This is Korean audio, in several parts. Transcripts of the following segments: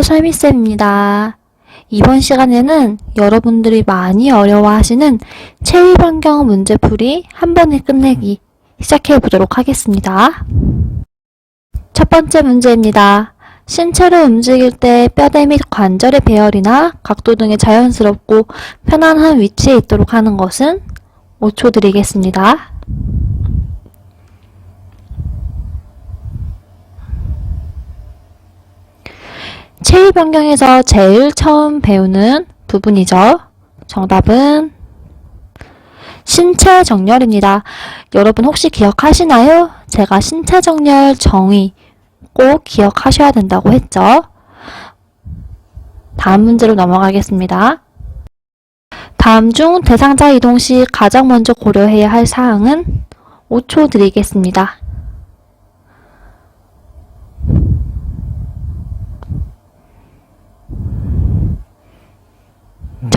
안녕하세요, 설미쌤입니다. 이번 시간에는 여러분들이 많이 어려워하시는 체위 변경 문제풀이 한 번에 끝내기 시작해 보도록 하겠습니다. 첫 번째 문제입니다. 신체를 움직일 때 뼈대 및 관절의 배열이나 각도 등이 자연스럽고 편안한 위치에 있도록 하는 것은 5초 드리겠습니다. 체위 변경에서 제일 처음 배우는 부분이죠. 정답은 신체 정렬입니다. 여러분 혹시 기억하시나요? 제가 신체 정렬 정의 꼭 기억하셔야 된다고 했죠. 다음 문제로 넘어가겠습니다. 다음 중 대상자 이동 시 가장 먼저 고려해야 할 사항은 5초 드리겠습니다.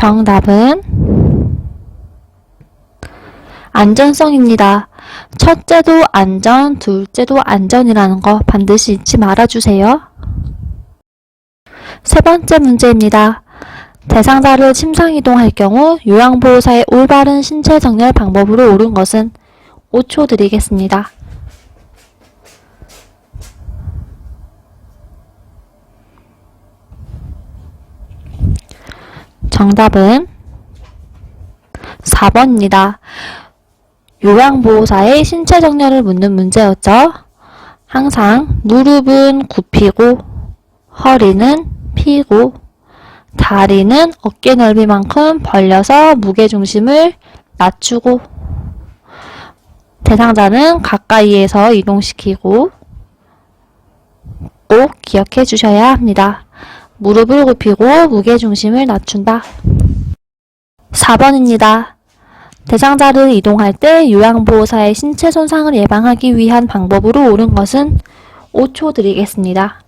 정답은 안전성입니다. 첫째도 안전, 둘째도 안전이라는 거 반드시 잊지 말아주세요. 세 번째 문제입니다. 대상자를 침상이동할 경우 요양보호사의 올바른 신체 정렬 방법으로 옳은 것은 5초 드리겠습니다. 정답은 4번입니다. 요양보호사의 신체 정렬을 묻는 문제였죠. 항상 무릎은 굽히고 허리는 펴고 다리는 어깨 넓이만큼 벌려서 무게중심을 낮추고 대상자는 가까이에서 이동시키고 꼭 기억해 주셔야 합니다. 무릎을 굽히고 무게중심을 낮춘다. 4번입니다. 대상자를 이동할 때 요양보호사의 신체 손상을 예방하기 위한 방법으로 옳은 것은 5초 드리겠습니다.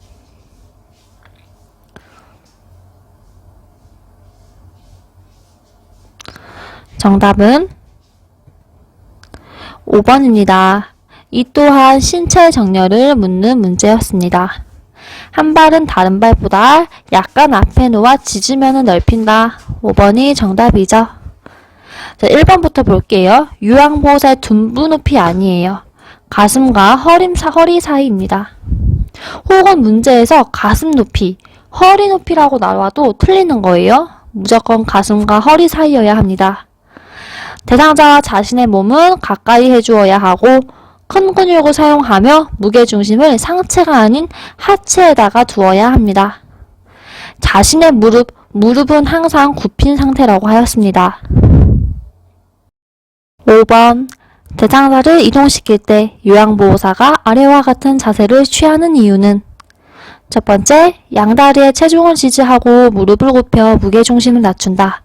정답은 5번입니다. 이 또한 신체 정렬을 묻는 문제였습니다. 한 발은 다른 발보다 약간 앞에 놓아 지지면을 넓힌다. 5번이 정답이죠. 자, 1번부터 볼게요. 요양보호사의 둔부 높이 아니에요. 가슴과 허리 사이입니다. 혹은 문제에서 가슴 높이, 허리 높이라고 나와도 틀리는 거예요. 무조건 가슴과 허리 사이여야 합니다. 대상자와 자신의 몸은 가까이 해주어야 하고 큰 근육을 사용하며 무게중심을 상체가 아닌 하체에다가 두어야 합니다. 자신의 무릎은 항상 굽힌 상태라고 하였습니다. 5번. 대상자를 이동시킬 때 요양보호사가 아래와 같은 자세를 취하는 이유는 첫 번째, 양다리에 체중을 지지하고 무릎을 굽혀 무게중심을 낮춘다.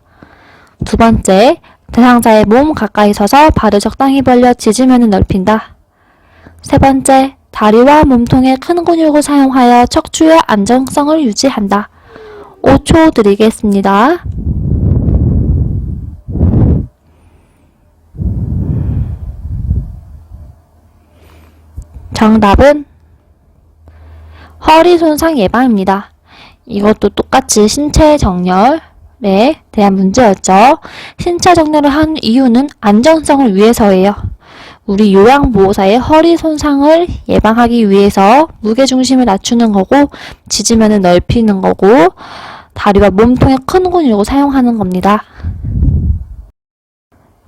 두 번째, 대상자의 몸 가까이 서서 발을 적당히 벌려 지지면을 넓힌다. 세 번째, 다리와 몸통의 큰 근육을 사용하여 척추의 안정성을 유지한다. 5초 드리겠습니다. 정답은 허리 손상 예방입니다. 이것도 똑같이 신체 정렬에 대한 문제였죠. 신체 정렬을 한 이유는 안전성을 위해서예요. 우리 요양보호사의 허리 손상을 예방하기 위해서 무게중심을 낮추는 거고 지지면을 넓히는 거고 다리와 몸통의 큰 근육을 사용하는 겁니다.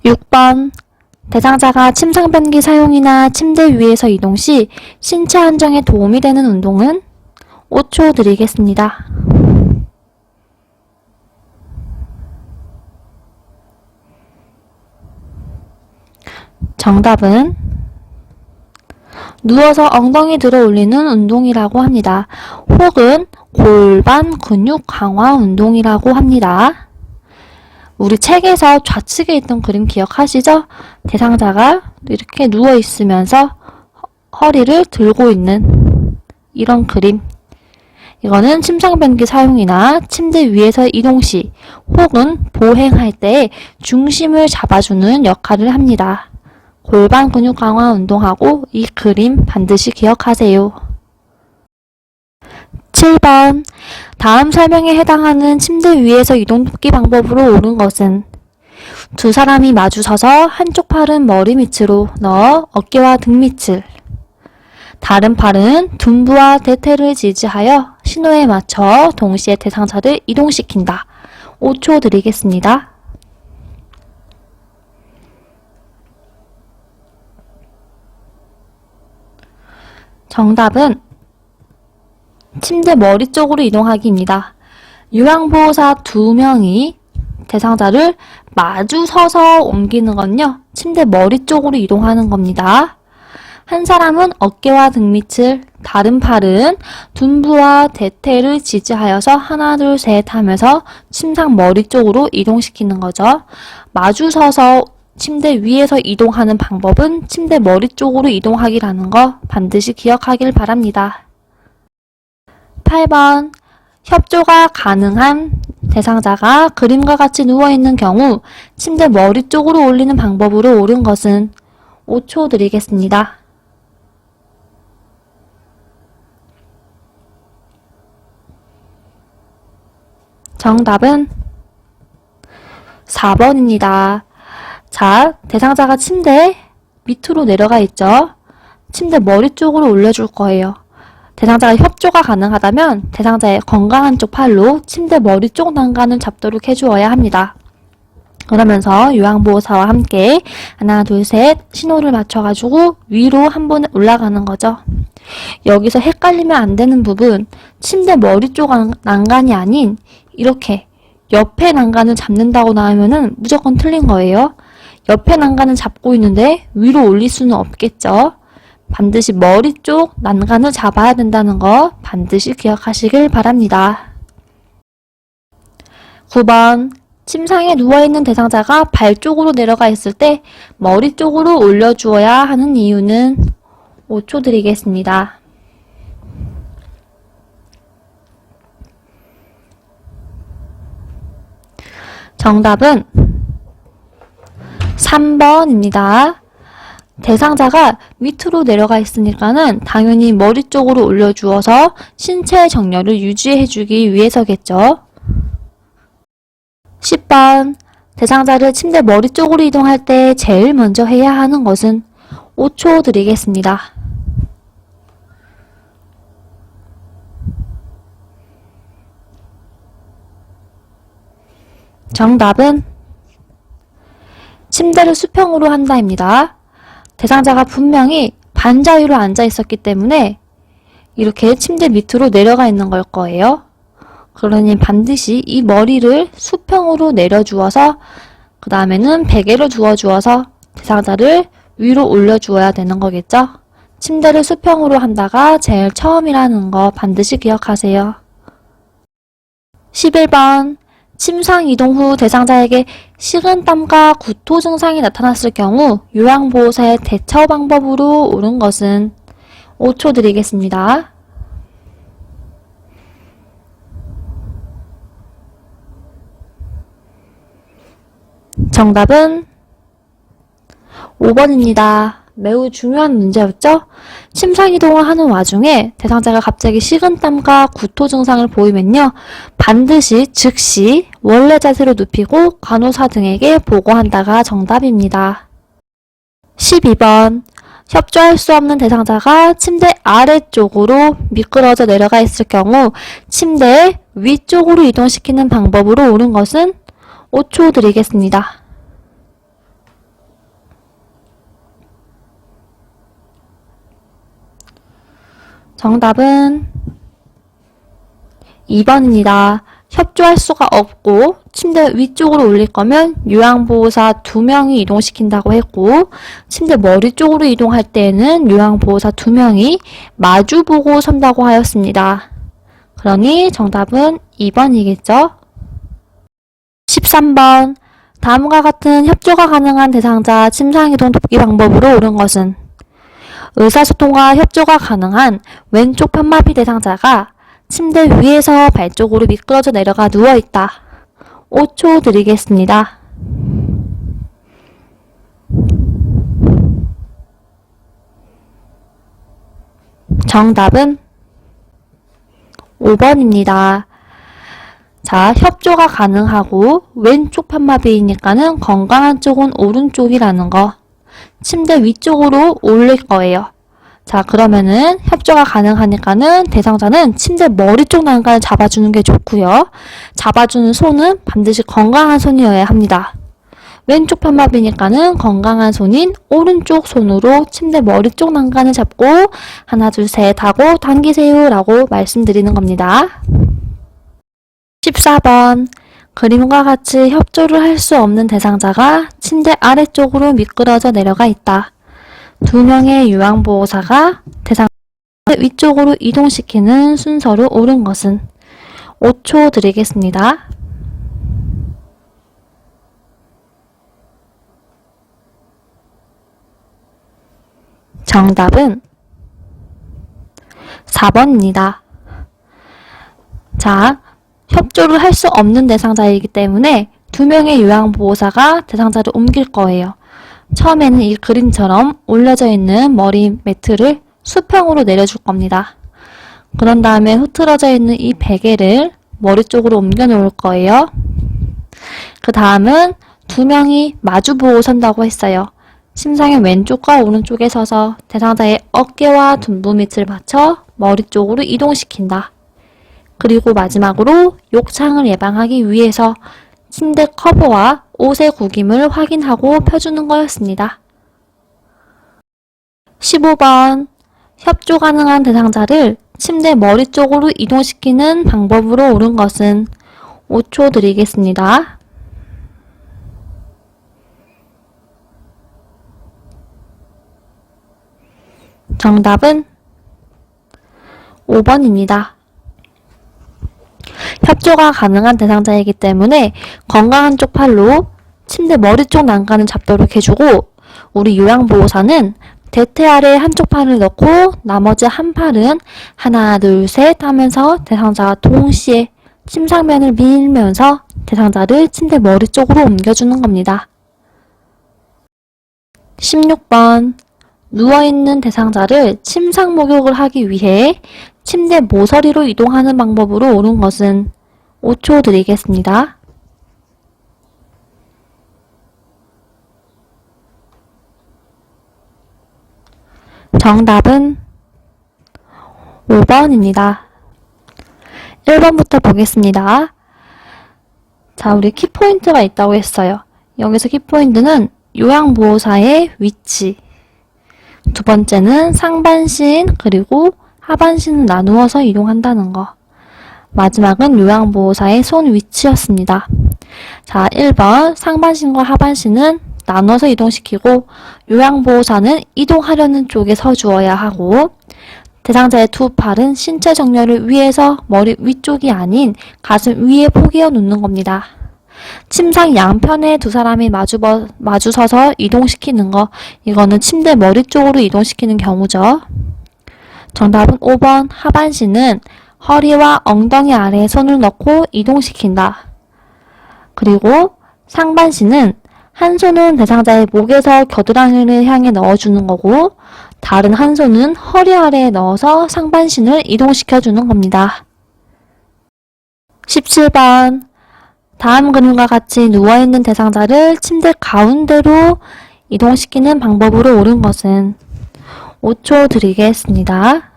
6번. 대상자가 침상 변기 사용이나 침대 위에서 이동 시 신체 안정에 도움이 되는 운동은 5초 드리겠습니다. 정답은 누워서 엉덩이 들어 올리는 운동이라고 합니다. 혹은 골반 근육 강화 운동이라고 합니다. 우리 책에서 좌측에 있던 그림 기억하시죠? 대상자가 이렇게 누워 있으면서 허리를 들고 있는 이런 그림. 이거는 침상 변기 사용이나 침대 위에서 이동 시 혹은 보행할 때 중심을 잡아주는 역할을 합니다. 골반 근육 강화 운동하고 이 그림 반드시 기억하세요. 7번. 다음 설명에 해당하는 침대 위에서 이동 돕기 방법으로 옳은 것은 두 사람이 마주 서서 한쪽 팔은 머리 밑으로 넣어 어깨와 등 밑을, 다른 팔은 둔부와 대퇴를 지지하여 신호에 맞춰 동시에 대상자를 이동시킨다. 5초 드리겠습니다. 정답은 침대 머리 쪽으로 이동하기입니다. 요양보호사 2명이 대상자를 마주 서서 옮기는 건요, 침대 머리 쪽으로 이동하는 겁니다. 한 사람은 어깨와 등 밑을, 다른 팔은 둔부와 대퇴를 지지하여서 하나 둘 셋 하면서 침상 머리 쪽으로 이동시키는 거죠. 마주 서서 침대 위에서 이동하는 방법은 침대 머리 쪽으로 이동하기라는 거 반드시 기억하길 바랍니다. 8번. 협조가 가능한 대상자가 그림과 같이 누워있는 경우 침대 머리 쪽으로 올리는 방법으로 옳은 것은 5초 드리겠습니다. 정답은 4번입니다. 자, 대상자가 침대 밑으로 내려가 있죠. 침대 머리 쪽으로 올려줄 거예요. 대상자가 협조가 가능하다면 대상자의 건강한 쪽 팔로 침대 머리 쪽 난간을 잡도록 해주어야 합니다. 그러면서 요양보호사와 함께 하나 둘 셋 신호를 맞춰가지고 위로 한 번 올라가는 거죠. 여기서 헷갈리면 안 되는 부분, 침대 머리 쪽 난간이 아닌 이렇게 옆에 난간을 잡는다고 나오면은 무조건 틀린 거예요. 옆에 난간을 잡고 있는데 위로 올릴 수는 없겠죠. 반드시 머리 쪽 난간을 잡아야 된다는 거 반드시 기억하시길 바랍니다. 9번. 침상에 누워있는 대상자가 발 쪽으로 내려가 있을 때 머리 쪽으로 올려주어야 하는 이유는 5초 드리겠습니다. 정답은 3번입니다. 대상자가 밑으로 내려가 있으니까는 당연히 머리 쪽으로 올려주어서 신체 정렬을 유지해주기 위해서겠죠. 10번. 대상자를 침대 머리 쪽으로 이동할 때 제일 먼저 해야 하는 것은 5초 드리겠습니다. 정답은 침대를 수평으로 한다입니다. 대상자가 분명히 반자유로 앉아 있었기 때문에 이렇게 침대 밑으로 내려가 있는 걸 거예요. 그러니 반드시 이 머리를 수평으로 내려주어서 그 다음에는 베개를 두어주어서 대상자를 위로 올려주어야 되는 거겠죠. 침대를 수평으로 한다가 제일 처음이라는 거 반드시 기억하세요. 11번. 침상 이동 후 대상자에게 식은땀과 구토 증상이 나타났을 경우 요양보호사의 대처 방법으로 옳은 것은 5초 드리겠습니다. 정답은 5번입니다. 매우 중요한 문제였죠? 침상 이동을 하는 와중에 대상자가 갑자기 식은땀과 구토 증상을 보이면요, 반드시 즉시 원래 자세로 눕히고 간호사 등에게 보고한다가 정답입니다. 12번. 협조할 수 없는 대상자가 침대 아래쪽으로 미끄러져 내려가 있을 경우 침대 위쪽으로 이동시키는 방법으로 옳은 것은 5초 드리겠습니다. 정답은 2번입니다. 협조할 수가 없고 침대 위쪽으로 올릴 거면 요양보호사 2명이 이동시킨다고 했고, 침대 머리 쪽으로 이동할 때에는 요양보호사 2명이 마주보고 선다고 하였습니다. 그러니 정답은 2번이겠죠? 13번. 다음과 같은 협조가 가능한 대상자 침상이동 돕기 방법으로 옳은 것은 의사소통과 협조가 가능한 왼쪽 편마비 대상자가 침대 위에서 발 쪽으로 미끄러져 내려가 누워있다. 5초 드리겠습니다. 정답은 5번입니다. 자, 협조가 가능하고 왼쪽 편마비이니까는 건강한 쪽은 오른쪽이라는 거. 침대 위쪽으로 올릴 거예요. 자, 그러면은 협조가 가능하니까는 대상자는 침대 머리 쪽 난간을 잡아주는 게 좋고요. 잡아주는 손은 반드시 건강한 손이어야 합니다. 왼쪽 편마비니까는 건강한 손인 오른쪽 손으로 침대 머리 쪽 난간을 잡고 하나, 둘, 셋 하고 당기세요 라고 말씀드리는 겁니다. 14번. 그림과 같이 협조를 할 수 없는 대상자가 침대 아래쪽으로 미끄러져 내려가 있다. 2명의 요양보호사가 대상자를 위쪽으로 이동시키는 순서로 옳은 것은? 5초 드리겠습니다. 정답은 4번입니다. 자, 협조를 할 수 없는 대상자이기 때문에 2명의 요양보호사가 대상자를 옮길 거예요. 처음에는 이 그림처럼 올려져 있는 머리 매트를 수평으로 내려줄 겁니다. 그런 다음에 흐트러져 있는 이 베개를 머리 쪽으로 옮겨 놓을 거예요. 그 다음은 2명이 마주보고 선다고 했어요. 심상의 왼쪽과 오른쪽에 서서 대상자의 어깨와 둔부 밑을 받쳐 머리 쪽으로 이동시킨다. 그리고 마지막으로 욕창을 예방하기 위해서 침대 커버와 옷의 구김을 확인하고 펴주는 거였습니다. 15번. 협조 가능한 대상자를 침대 머리 쪽으로 이동시키는 방법으로 옳은 것은? 5초 드리겠습니다. 정답은 5번입니다. 협조가 가능한 대상자이기 때문에 건강한 쪽 팔로 침대 머리 쪽 난간을 잡도록 해주고, 우리 요양보호사는 대퇴 아래 한쪽 팔을 넣고 나머지 한 팔은 하나, 둘, 셋 하면서 대상자와 동시에 침상면을 밀면서 대상자를 침대 머리 쪽으로 옮겨주는 겁니다. 16번. 누워있는 대상자를 침상 목욕을 하기 위해 침대 모서리로 이동하는 방법으로 옳은 것은? 5초 드리겠습니다. 정답은 5번입니다. 1번부터 보겠습니다. 자, 우리 키포인트가 있다고 했어요. 여기서 키포인트는 요양보호사의 위치, 두 번째는 상반신 그리고 하반신을 나누어서 이동한다는 거, 마지막은 요양보호사의 손 위치였습니다. 자, 1번 상반신과 하반신은 나눠서 이동시키고 요양보호사는 이동하려는 쪽에 서 주어야 하고, 대상자의 두 팔은 신체 정렬을 위해서 머리 위쪽이 아닌 가슴 위에 포개어 놓는 겁니다. 침상 양편에 두 사람이 마주서서 이동시키는 거, 이거는 침대 머리 쪽으로 이동시키는 경우죠. 정답은 5번 하반신은 허리와 엉덩이 아래에 손을 넣고 이동시킨다. 그리고 상반신은 한 손은 대상자의 목에서 겨드랑이를 향해 넣어주는 거고, 다른 한 손은 허리 아래에 넣어서 상반신을 이동시켜주는 겁니다. 17번. 다음 그림과 같이 누워있는 대상자를 침대 가운데로 이동시키는 방법으로 옳은 것은? 5초 드리겠습니다.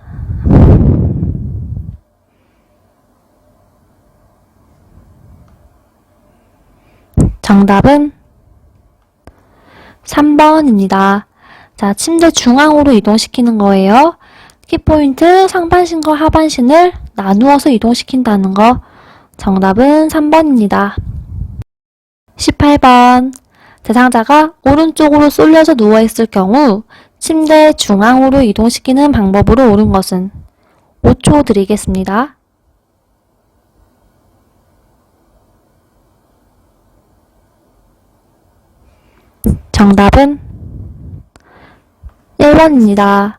정답은 3번입니다. 자, 침대 중앙으로 이동시키는 거예요. 키포인트 상반신과 하반신을 나누어서 이동시킨다는 거. 정답은 3번입니다. 18번. 대상자가 오른쪽으로 쏠려서 누워있을 경우 침대 중앙으로 이동시키는 방법으로 옳은 것은? 5초 드리겠습니다. 정답은 1번입니다.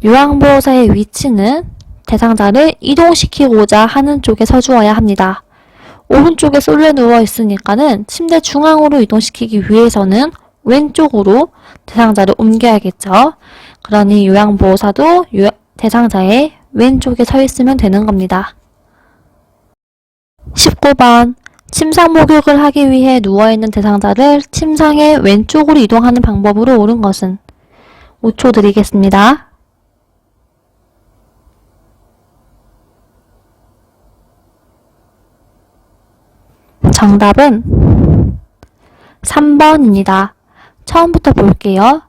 요양보호사의 위치는 대상자를 이동시키고자 하는 쪽에 서주어야 합니다. 오른쪽에 쏠려 누워 있으니까는 침대 중앙으로 이동시키기 위해서는 왼쪽으로 대상자를 옮겨야겠죠. 그러니 요양보호사도 대상자의 왼쪽에 서 있으면 되는 겁니다. 19번 침상 목욕을 하기 위해 누워있는 대상자를 침상의 왼쪽으로 이동하는 방법으로 옳은 것은? 5초 드리겠습니다. 정답은 3번입니다. 처음부터 볼게요.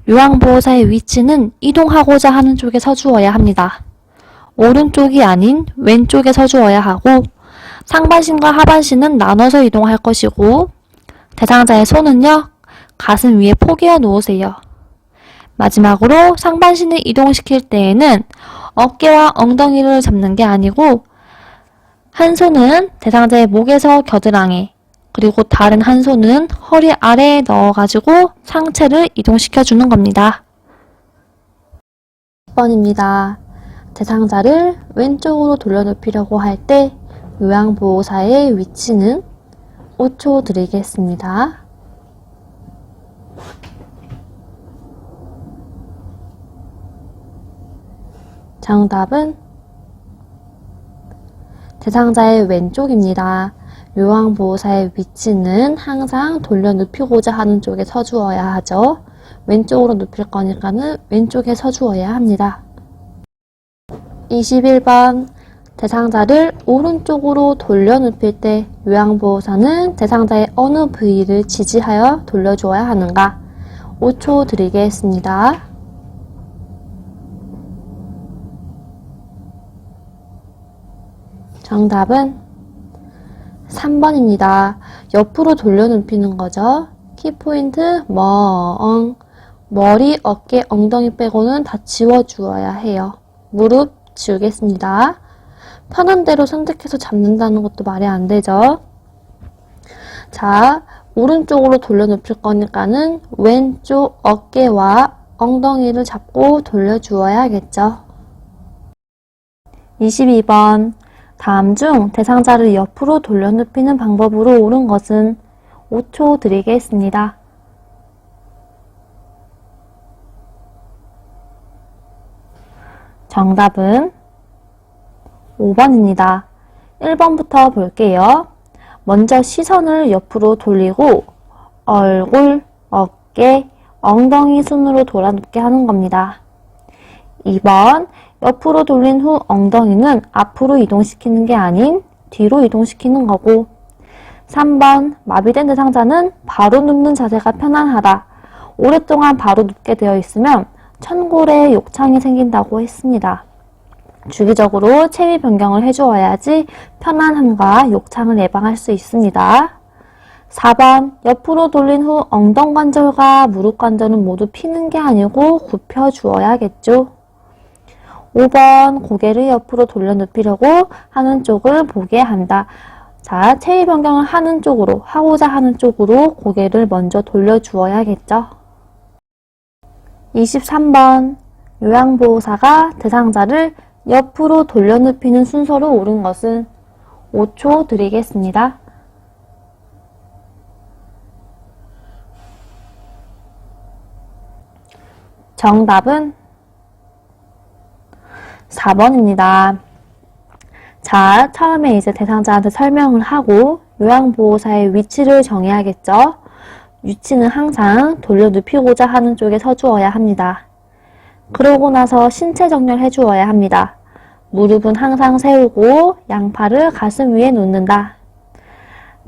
요양보호사의 위치는 이동하고자 하는 쪽에 서주어야 합니다. 오른쪽이 아닌 왼쪽에 서주어야 하고, 상반신과 하반신은 나눠서 이동할 것이고, 대상자의 손은요, 가슴 위에 포개어 놓으세요. 마지막으로 상반신을 이동시킬 때에는 어깨와 엉덩이를 잡는 게 아니고, 한 손은 대상자의 목에서 겨드랑이, 그리고 다른 한 손은 허리 아래에 넣어가지고 상체를 이동시켜주는 겁니다. 10번입니다. 대상자를 왼쪽으로 돌려눕히려고 할 때 요양보호사의 위치는? 5초 드리겠습니다. 정답은 대상자의 왼쪽입니다. 요양보호사의 위치는 항상 돌려눕히고자 하는 쪽에 서주어야 하죠. 왼쪽으로 눕힐 거니까는 왼쪽에 서주어야 합니다. 21번 대상자를 오른쪽으로 돌려눕힐 때 요양보호사는 대상자의 어느 부위를 지지하여 돌려주어야 하는가? 5초 드리겠습니다. 정답은 3번입니다. 옆으로 돌려눕히는 거죠. 키포인트 머리, 어깨, 엉덩이 빼고는 다 지워주어야 해요. 무릎 지우겠습니다. 편한 대로 선택해서 잡는다는 것도 말이 안 되죠. 자, 오른쪽으로 돌려눕힐 거니까는 왼쪽 어깨와 엉덩이를 잡고 돌려주어야겠죠. 22번 다음 중 대상자를 옆으로 돌려눕히는 방법으로 옳은 것은? 5초 드리겠습니다. 정답은 5번입니다. 1번부터 볼게요. 먼저 시선을 옆으로 돌리고 얼굴, 어깨, 엉덩이 순으로 돌아눕게 하는 겁니다. 2번 옆으로 돌린 후 엉덩이는 앞으로 이동시키는 게 아닌 뒤로 이동시키는 거고, 3번 마비된 대상자는 바로 눕는 자세가 편안하다. 오랫동안 바로 눕게 되어 있으면 천골에 욕창이 생긴다고 했습니다. 주기적으로 체위 변경을 해주어야지 편안함과 욕창을 예방할 수 있습니다. 4번 옆으로 돌린 후 엉덩관절과 무릎관절은 모두 피는 게 아니고 굽혀주어야겠죠. 5번 고개를 옆으로 돌려눕히려고 하는 쪽을 보게 한다. 자, 체위 변경을 하는 쪽으로, 하고자 하는 쪽으로 고개를 먼저 돌려주어야겠죠. 23번 요양보호사가 대상자를 옆으로 돌려눕히는 순서로 옳은 것은? 5초 드리겠습니다. 정답은 4번입니다. 자, 처음에 이제 대상자한테 설명을 하고 요양보호사의 위치를 정해야겠죠. 위치는 항상 돌려눕히고자 하는 쪽에 서주어야 합니다. 그러고 나서 신체 정렬 해주어야 합니다. 무릎은 항상 세우고 양팔을 가슴 위에 놓는다.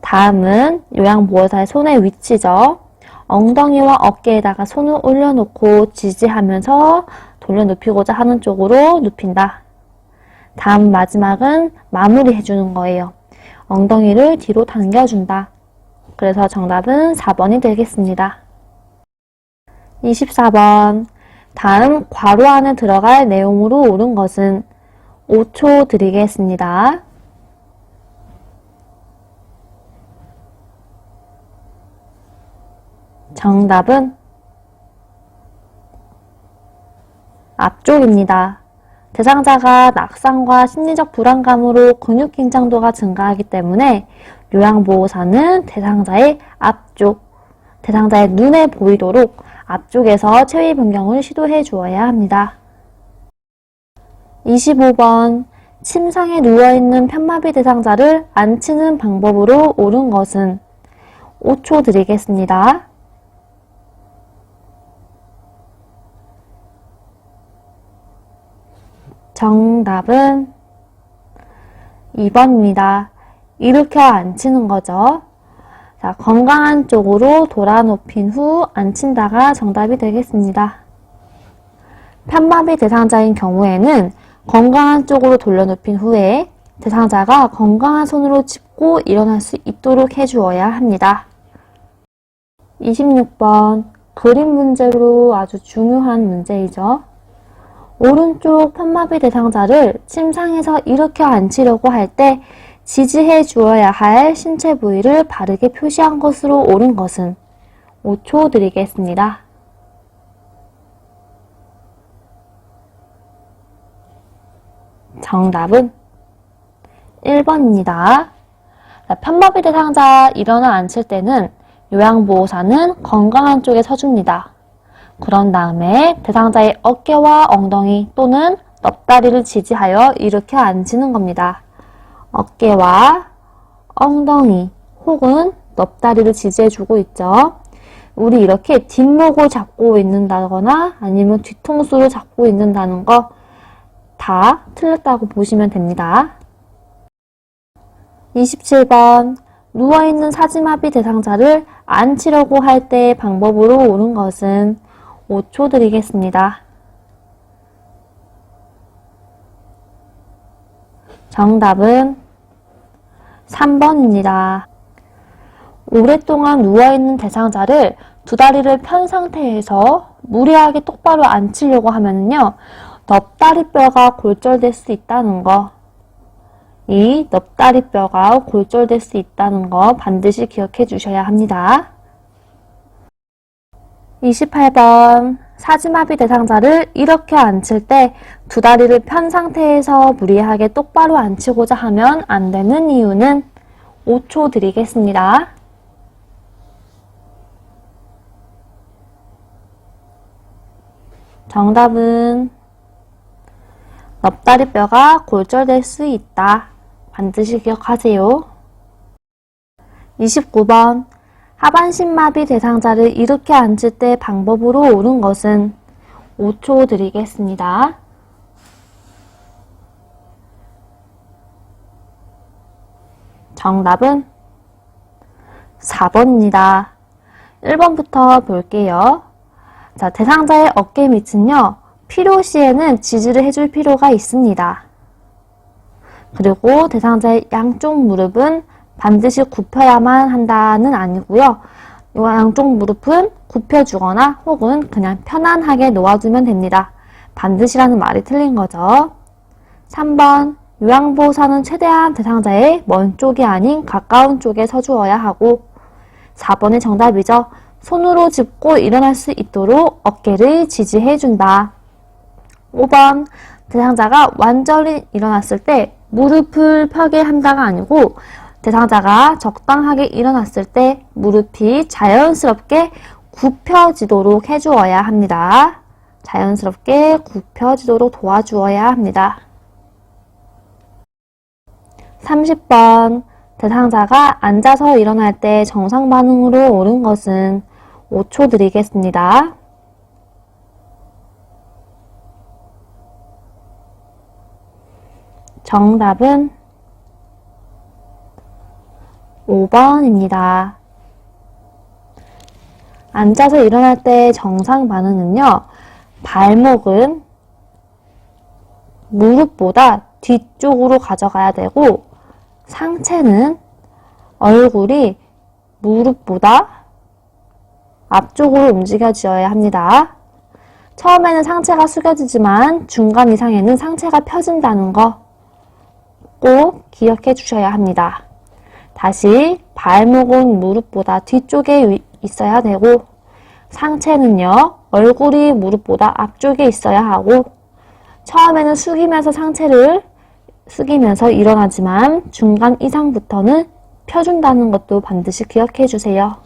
다음은 요양보호사의 손의 위치죠. 엉덩이와 어깨에다가 손을 올려놓고 지지하면서 돌려눕히고자 하는 쪽으로 눕힌다. 다음 마지막은 마무리 해주는 거예요. 엉덩이를 뒤로 당겨준다. 그래서 정답은 4번이 되겠습니다. 24번 다음 괄호 안에 들어갈 내용으로 옳은 것은? 5초 드리겠습니다. 정답은 앞쪽입니다. 대상자가 낙상과 심리적 불안감으로 근육 긴장도가 증가하기 때문에 요양보호사는 대상자의 앞쪽, 대상자의 눈에 보이도록 앞쪽에서 체위 변경을 시도해 주어야 합니다. 25번 침상에 누워있는 편마비 대상자를 앉히는 방법으로 옳은 것은 5초 드리겠습니다. 정답은 2번입니다. 일으켜 앉히는 거죠. 자, 건강한 쪽으로 돌아 눕힌 후 앉힌다가 정답이 되겠습니다. 편마비 대상자인 경우에는 건강한 쪽으로 돌려 눕힌 후에 대상자가 건강한 손으로 짚고 일어날 수 있도록 해주어야 합니다. 26번 그림 문제로 아주 중요한 문제이죠. 오른쪽 편마비 대상자를 침상에서 일으켜 앉히려고 할 때 지지해 주어야 할 신체 부위를 바르게 표시한 것으로 옳은 것은 5초 드리겠습니다. 정답은 1번입니다. 편마비 대상자 일어나 앉힐 때는 요양보호사는 건강한 쪽에 서줍니다. 그런 다음에 대상자의 어깨와 엉덩이 또는 넙다리를 지지하여 일으켜 앉히는 겁니다. 어깨와 엉덩이 혹은 넙다리를 지지해주고 있죠. 우리 이렇게 뒷목을 잡고 있는다거나 아니면 뒤통수를 잡고 있는다는 거 다 틀렸다고 보시면 됩니다. 27번 누워있는 사지마비 대상자를 앉히려고 할 때의 방법으로 옳은 것은 5초 드리겠습니다. 정답은 3번입니다. 오랫동안 누워있는 대상자를 두 다리를 편 상태에서 무리하게 똑바로 앉히려고 하면요, 넙다리뼈가 골절될 수 있다는 거, 이 넙다리뼈가 골절될 수 있다는 거 반드시 기억해 주셔야 합니다. 28번 사지마비 대상자를 이렇게 앉힐 때 두 다리를 편 상태에서 무리하게 똑바로 앉히고자 하면 안 되는 이유는 5초 드리겠습니다. 정답은 넙다리뼈가 골절될 수 있다. 반드시 기억하세요. 29번 하반신마비 대상자를 이렇게 앉힐 때 방법으로 옳은 것은 5초 드리겠습니다. 정답은 4번입니다. 1번부터 볼게요. 자, 대상자의 어깨 밑은요, 필요시에는 지지를 해줄 필요가 있습니다. 그리고 대상자의 양쪽 무릎은 반드시 굽혀야만 한다는 아니고요. 이 양쪽 무릎은 굽혀주거나 혹은 그냥 편안하게 놓아주면 됩니다. 반드시라는 말이 틀린 거죠. 3번 요양보호사는 최대한 대상자의 먼 쪽이 아닌 가까운 쪽에 서주어야 하고 4번의 정답이죠. 손으로 짚고 일어날 수 있도록 어깨를 지지해준다. 5번 대상자가 완전히 일어났을 때 무릎을 펴게 한다가 아니고 대상자가 적당하게 일어났을 때 무릎이 자연스럽게 굽혀지도록 해주어야 합니다. 자연스럽게 굽혀지도록 도와주어야 합니다. 30번 대상자가 앉아서 일어날 때 정상 반응으로 옳은 것은 5초 드리겠습니다. 정답은 5번입니다. 앉아서 일어날 때 정상 반응은요, 발목은 무릎보다 뒤쪽으로 가져가야 되고 상체는 얼굴이 무릎보다 앞쪽으로 움직여져야 합니다. 처음에는 상체가 숙여지지만 중간 이상에는 상체가 펴진다는 거 꼭 기억해 주셔야 합니다. 다시 발목은 무릎보다 뒤쪽에 있어야 되고 상체는요, 얼굴이 무릎보다 앞쪽에 있어야 하고 처음에는 숙이면서 상체를 숙이면서 일어나지만 중간 이상부터는 펴준다는 것도 반드시 기억해 주세요.